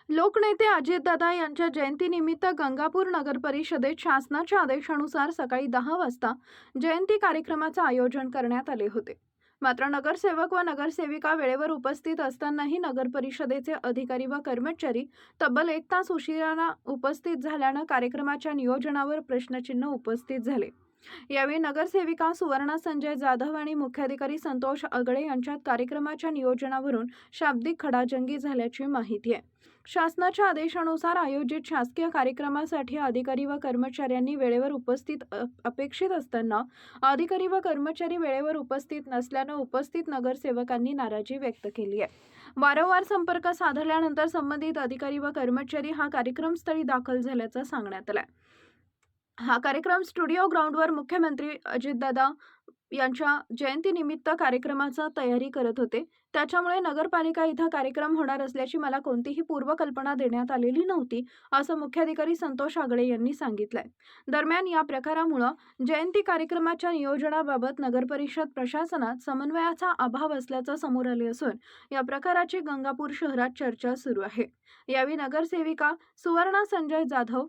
लोकनेते अजितदादा यांच्या जयंतीनिमित्त गंगापूर नगर परिषदेत शासनाच्या आदेशानुसार सकाळी 10 वाजता जयंती कार्यक्रमाचे आयोजन करण्यात आले होते। मात्र नगरसेवक व नगरसेविका वेळेवर उपस्थित असतानाही नगर परिषदेचे अधिकारी व कर्मचारी तब्बल 1 तास उशिराने उपस्थित झाल्याने कार्यक्रमाच्या नियोजनावर प्रश्नचिन्ह उपस्थित झाले। यावेळी नगरसेविका सुवर्णा संजय जाधव आणि मुख्याधिकारी संतोष अगळे यांच्यात कार्यक्रमाच्या नियोजनावरून शाब्दिक खडाजंगी झाल्याची माहिती आहे। शासनाच्या आदेशानुसार आयोजित शासकीय कार्यक्रमासाठी अधिकारी व कर्मचाऱ्यांनी वेळेवर उपस्थित अपेक्षित असताना अधिकारी व कर्मचारी वेळेवर उपस्थित नसल्याने उपस्थित नगरसेवकांनी नाराजी व्यक्त केली आहे। वारंवार संपर्क साधल्यानंतर संबंधित अधिकारी व कर्मचारी हा कार्यक्रमस्थळी दाखल झाल्याचं सांगण्यात आलं। हा कार्यक्रम स्टुडिओ ग्राउंडवर मुख्यमंत्री अजितदादा यांच्या जयंतीनिमित्त कार्यक्रमाचा तयारी करत होते। त्याच्यामुळे नगरपालिका इथं कार्यक्रम होणार असल्याची मला कोणतीही पूर्वकल्पना देण्यात आलेली नव्हती, असं मुख्याधिकारी संतोष आगळे यांनी सांगितलंय। दरम्यान या प्रकारामुळे जयंती कार्यक्रमाच्या नियोजनाबाबत नगरपरिषद प्रशासनात समन्वयाचा अभाव असल्याचं समोर आले असून या प्रकाराची गंगापूर शहरात चर्चा सुरू आहे। यावेळी नगरसेविका सुवर्णा संजय जाधव,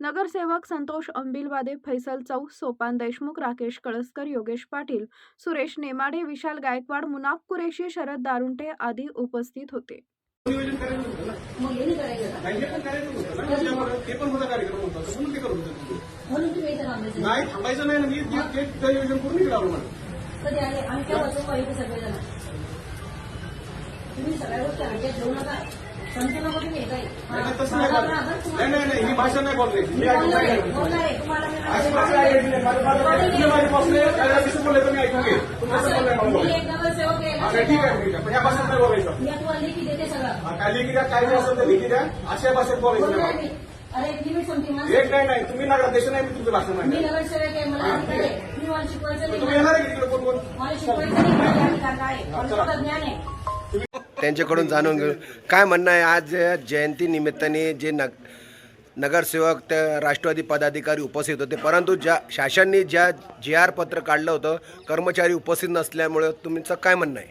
नगरसेवक संतोष अंबिलवादे, फैसल चौ, सोपान देशमुख, राकेश कळसकर, योगेश पाटील, सुरेश नेमाडे, विशाल गायकवाड, मुनाफ कुरेशी, शरद दारुंटे आदी उपस्थित होते। नहीं भाषा नहीं बोल रही बोले तो मैं ऐकूंगे ठीक है या भाषेत नाही बोलायचं काय लिखी द्या काय असेल तर लिखी द्या अशा भाषेत बोलायचं एक नाही तुम्ही नगराध्यक्ष नाही मी तुमची भाषा नाही तुम्ही येणार आहे की कोण त्यांच्याकडून जाणून घेऊ काय म्हणणं आहे। आज जयंती निमित्ताने जे नगरसेवक त्या राष्ट्रवादी पदाधिकारी उपस्थित होते, परंतु शासनाने ज्या JR पत्र काढलं होतं कर्मचारी उपस्थित नसल्यामुळे तुमचं काय म्हणणं आहे?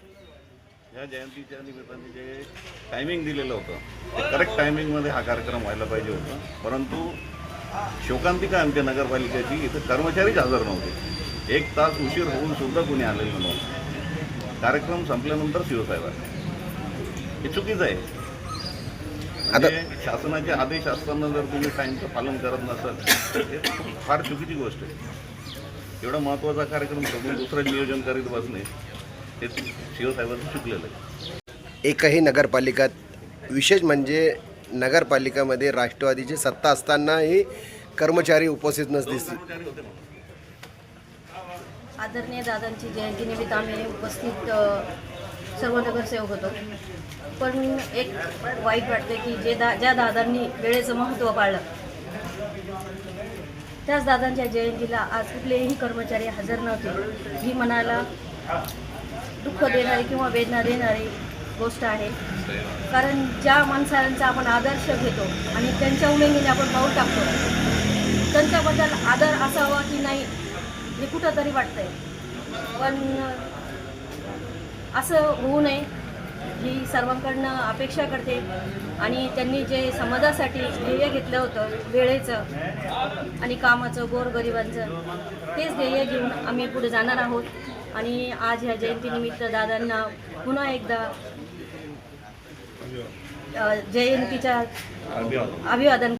या जयंतीच्या निमित्ताने जे टायमिंग दिलेलं होतं ते करेक्ट टायमिंगमध्ये हा कार्यक्रम व्हायला पाहिजे होता, परंतु शोकांतिका आमच्या नगरपालिकेची इथं कर्मचारीच हजर नव्हते। 1 तास उशीर होऊन सुद्धा कोणी आलेलं नव्हतं। कार्यक्रम संपल्यानंतर शिवसाहेबांनी हे चुकीचं आहे। आता शासनाचे आदेश असताना जर तुम्ही टाईमचं पालन करत नसाल तर हे फार चुकीची गोष्ट आहे। एवढा महत्त्वाचा कार्यक्रम सोडून दुसरं नियोजन करीत बसणे हे शिवसाहेबांचं चुकलेलं आहे। एकही नगरपालिकात विशेष म्हणजे नगरपालिकामध्ये राष्ट्रवादीची सत्ता असतानाही कर्मचारी उपस्थित नसतील। आदरणीय दादांची जयंतीनिमित्त आम्ही उपस्थित सर्व नगरसेवक होतो, पण एक वाईट वाटते की ज्या दादांनी वेळेचं महत्त्व पाळलं त्याच दादांच्या जयंतीला आज कुठलेही कर्मचारी हजर नव्हते। ही मनाला दुःख देणारी किंवा वेदना देणारी गोष्ट आहे, कारण ज्या माणसांचा आपण आदर्श घेतो आणि त्यांच्या उमेदीने आपण पाऊल टाकतो त्यांच्याबद्दल आदर असावा की नाही हे कुठंतरी वाटतंय, पण असं होऊ नये ही सर्वांकडनं अपेक्षा करते। आणि त्यांनी जे समाजासाठी ध्येय घेतलं होतं वेळेचं आणि कामाचं, गोरगरिबांचं, तेच ध्येय घेऊन आम्ही पुढे जाणार आहोत। आणि आज ह्या जयंतीनिमित्त दादांना पुन्हा एकदा जयंतीच्या अभिवादन